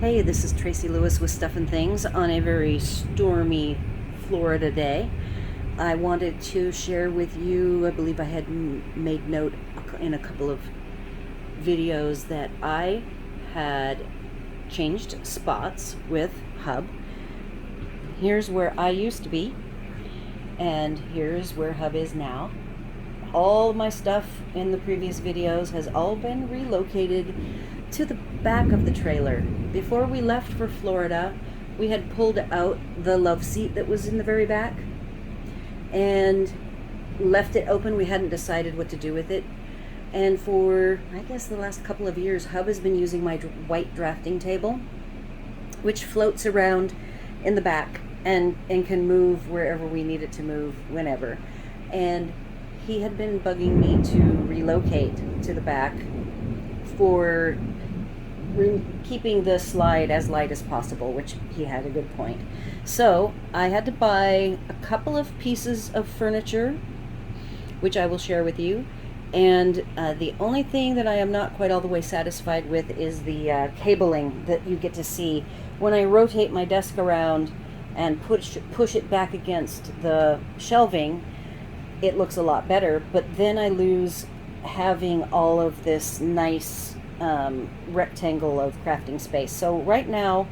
Hey, this is Tracy Lewis with Stuff and Things on a very stormy Florida day. I wanted to share with you, I believe I had made note in a couple of videos that I had changed spots with Hub. Here's where I used to be, and here's where Hub is now. All of my stuff in the previous videos has all been relocated to the back of the trailer. Before we left for Florida, we had pulled out the love seat that was in the very back and left it open. We hadn't decided what to do with it. And for, I guess, the last couple of years, Hub has been using my white drafting table, which floats around in the back and can move wherever we need it to move, whenever. And he had been bugging me to relocate to the back for keeping the slide as light as possible, which he had a good point. So I had to buy a couple of pieces of furniture, which I will share with you. And the only thing that I am not quite all the way satisfied with is the cabling that you get to see. When I rotate my desk around and push it back against the shelving, it looks a lot better, but then I lose having all of this nice rectangle of crafting space. So right now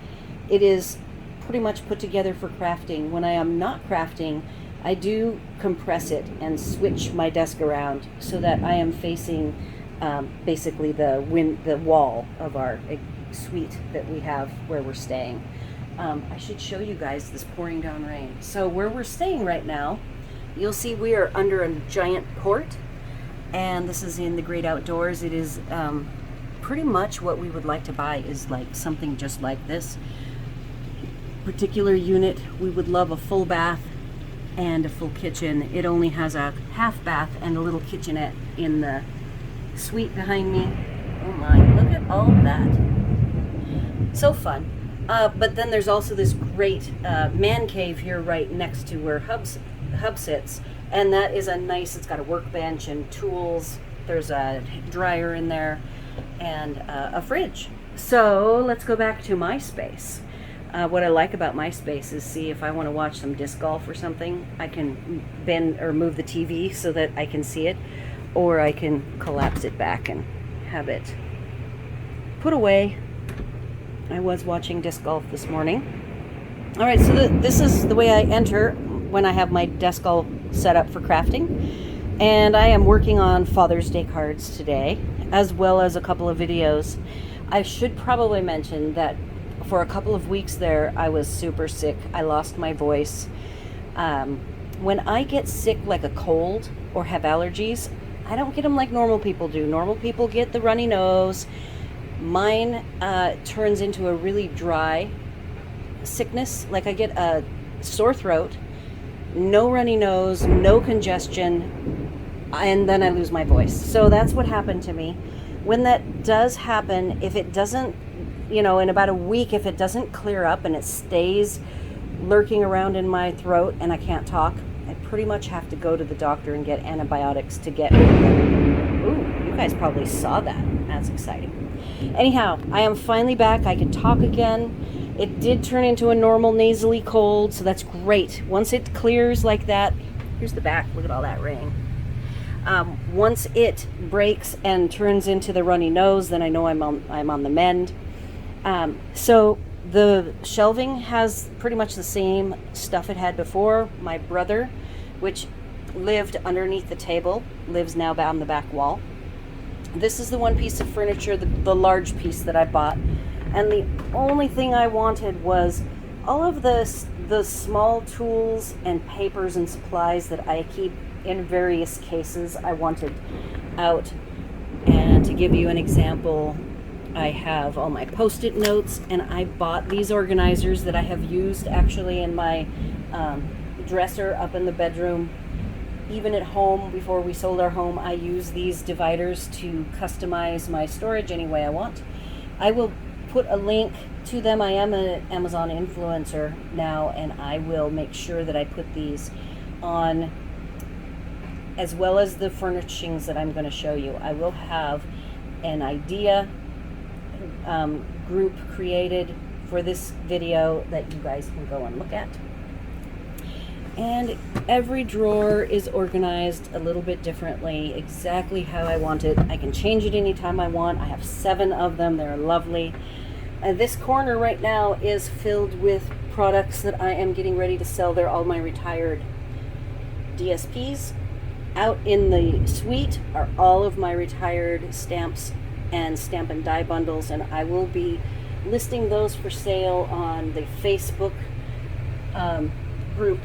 it is pretty much put together for crafting. When I am not crafting, I do compress it and switch my desk around so that I am facing basically the wall of our suite that we have where we're staying. I should show you guys this pouring down rain. So where we're staying right now, you'll see we are under a giant port, and this is in the great outdoors. It is pretty much what we would like to buy is like something just like this particular unit. We would love a full bath and a full kitchen. It only has a half bath and a little kitchenette in the suite behind me. Oh my, look at all that. So fun. But then there's also this great man cave here right next to where Hub sits, and that is a nice, it's got a workbench and tools. There's a dryer in there and a fridge. So let's go back to my space. What I like about my space is, see, if I want to watch some disc golf or something, I can bend or move the TV so that I can see it, or I can collapse it back and have it put away. I was watching disc golf this morning. All right, so this is the way I enter when I have my desk all set up for crafting. And I am working on Father's Day cards today, as well as a couple of videos. I should probably mention that for a couple of weeks there, I was super sick. I lost my voice. When I get sick like a cold or have allergies, I don't get them like normal people do. Normal people get the runny nose. Mine turns into a really dry sickness. Like I get a sore throat, no runny nose, no congestion, and then I lose my voice. So that's what happened to me. When that does happen, if it doesn't, in about a week, if it doesn't clear up and it stays lurking around in my throat and I can't talk, I pretty much have to go to the doctor and get antibiotics to get rid of it. Ooh, you guys probably saw that. That's exciting. Anyhow, I am finally back. I can talk again. It did turn into a normal nasally cold, so that's great. Once it clears like that, here's the back. Look at all that rain. Once it breaks and turns into the runny nose, then I know I'm on the mend. So the shelving has pretty much the same stuff it had before. My brother, which lived underneath the table, lives now on the back wall. This is the one piece of furniture, the large piece that I bought. And the only thing I wanted was all of the small tools and papers and supplies that I keep in various cases I wanted out. And to give you an example, I have all my Post-it notes, and I bought these organizers that I have used actually in my dresser up in the bedroom. Even at home, before we sold our home, I use these dividers to customize my storage any way I want. I will put a link to them. I am an Amazon influencer now, and I will make sure that I put these on, as well as the furnishings that I'm going to show you. I will have an idea group created for this video that you guys can go and look at. And every drawer is organized a little bit differently, exactly how I want it. I can change it anytime I want. I have 7 of them. They're lovely. This corner right now is filled with products that I am getting ready to sell. They're all my retired DSPs. Out in the suite are all of my retired stamps and stamp and die bundles, and I will be listing those for sale on the Facebook group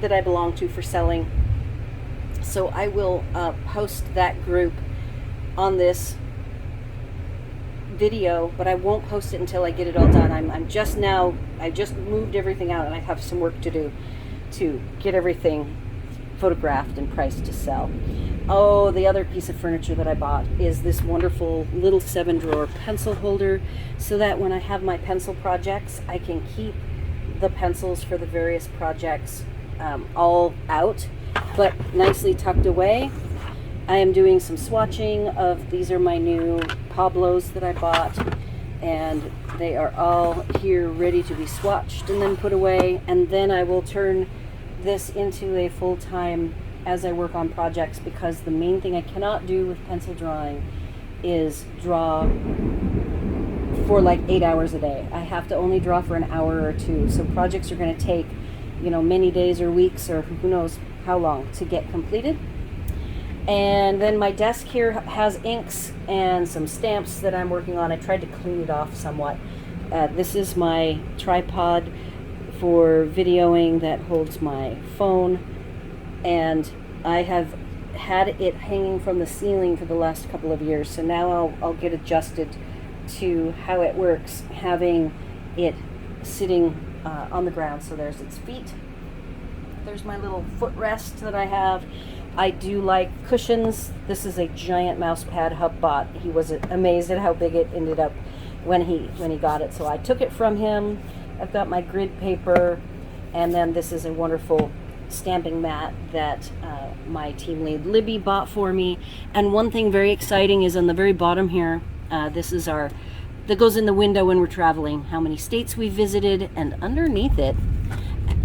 that I belong to for selling. So I will post that group on this video, but I won't post it until I get it all done. I just moved everything out, and I have some work to do to get everything photographed and priced to sell. Oh, the other piece of furniture that I bought is this wonderful little 7-drawer pencil holder, so that when I have my pencil projects, I can keep the pencils for the various projects all out, but nicely tucked away. I am doing some swatching of, these are my new Pablos that I bought, and they are all here ready to be swatched and then put away. And then I will turn this into a full-time as I work on projects, because the main thing I cannot do with pencil drawing is draw for like 8 hours a day. I have to only draw for an hour or 2. So projects are going to take, many days or weeks or who knows how long to get completed. And then my desk here has inks and some stamps that I'm working on. I tried to clean it off somewhat. This is my tripod for videoing that holds my phone, and I have had it hanging from the ceiling for the last couple of years, so now I'll get adjusted to how it works, having it sitting on the ground. So there's its feet. There's my little footrest that I have. I do like cushions. This is a giant mouse pad Hub bought. He was amazed at how big it ended up when he got it. So I took it from him. I've got my grid paper, and then this is a wonderful stamping mat that my team lead Libby bought for me. And one thing very exciting is on the very bottom here, this is that goes in the window when we're traveling, how many states we visited, and underneath it,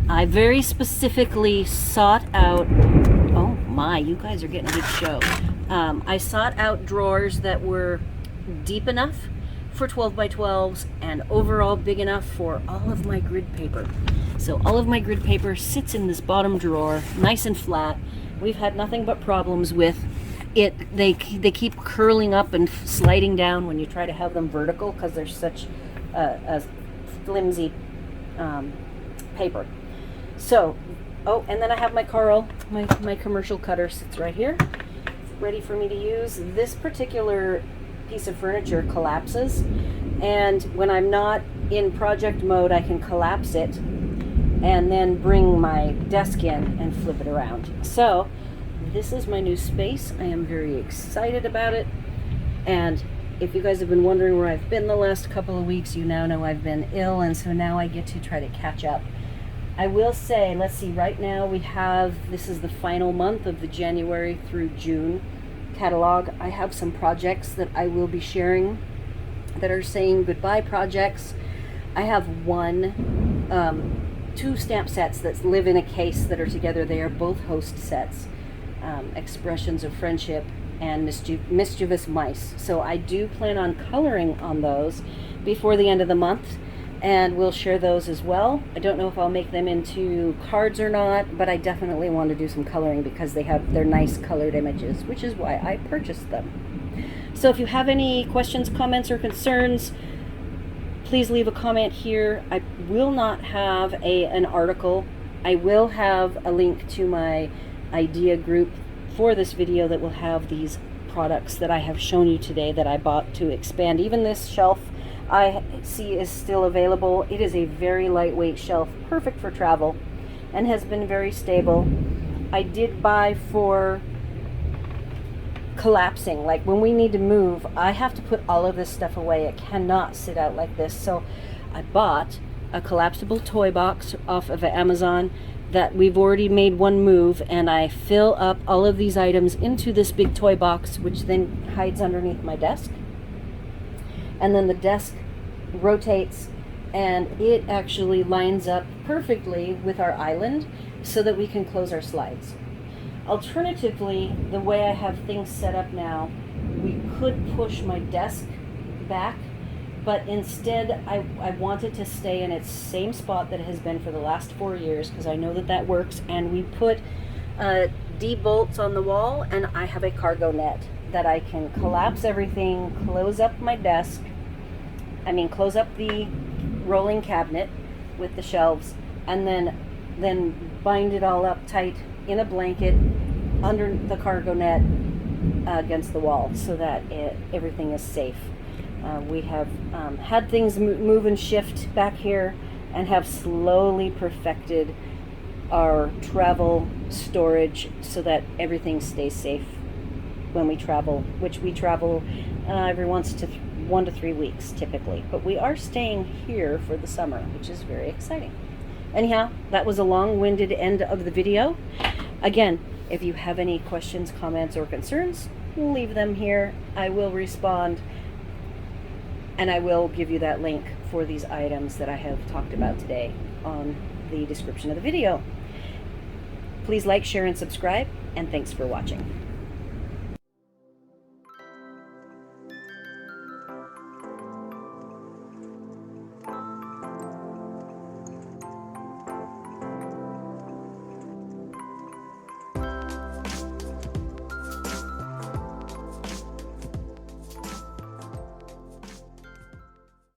I very specifically sought out, oh my, you guys are getting a good show. I sought out drawers that were deep enough for 12 by 12s and overall big enough for all of my grid paper. So all of my grid paper sits in this bottom drawer, nice and flat. We've had nothing but problems with it. They keep curling up and sliding down when you try to have them vertical, because they're such a flimsy paper. So, oh, and then I have my Carl, my commercial cutter sits right here, ready for me to use. This particular piece of furniture collapses, and when I'm not in project mode, I can collapse it and then bring my desk in and flip it around. So this is my new space. I am very excited about it, and if you guys have been wondering where I've been the last couple of weeks, you now know I've been ill, and so now I get to try to catch up. I will say, let's see, right now this is the final month of the January through June catalog. I have some projects that I will be sharing that are saying goodbye projects. I have two stamp sets that live in a case that are together. They are both host sets, Expressions of Friendship and Mischievous Mice. So I do plan on coloring on those before the end of the month, and we'll share those as well. I don't know if I'll make them into cards or not, but I definitely want to do some coloring because they're nice colored images, which is why I purchased them. So if you have any questions, comments, or concerns, please leave a comment here. I will not have an article. I will have a link to my idea group for this video that will have these products that I have shown you today that I bought to expand. Even this shelf I see is still available. It is a very lightweight shelf, perfect for travel, and has been very stable. I did buy for collapsing, like when we need to move, I have to put all of this stuff away. It cannot sit out like this. So I bought a collapsible toy box off of Amazon that we've already made one move, and I fill up all of these items into this big toy box, which then hides underneath my desk. And then the desk rotates and it actually lines up perfectly with our island so that we can close our slides. Alternatively, the way I have things set up now, we could push my desk back, but instead I want it to stay in its same spot that it has been for the last 4 years, because I know that that works. And we put D-bolts on the wall, and I have a cargo net that I can collapse everything, close up my desk, close up the rolling cabinet with the shelves, and then bind it all up tight in a blanket under the cargo net against the wall, so that everything is safe. We have had things move and shift back here, and have slowly perfected our travel storage so that everything stays safe when we travel, which we travel every 1 to 3 weeks typically. But we are staying here for the summer, which is very exciting. Anyhow, that was a long-winded end of the video. Again, if you have any questions, comments, or concerns, leave them here. I will respond, and I will give you that link for these items that I have talked about today on the description of the video. Please like, share, and subscribe, and thanks for watching.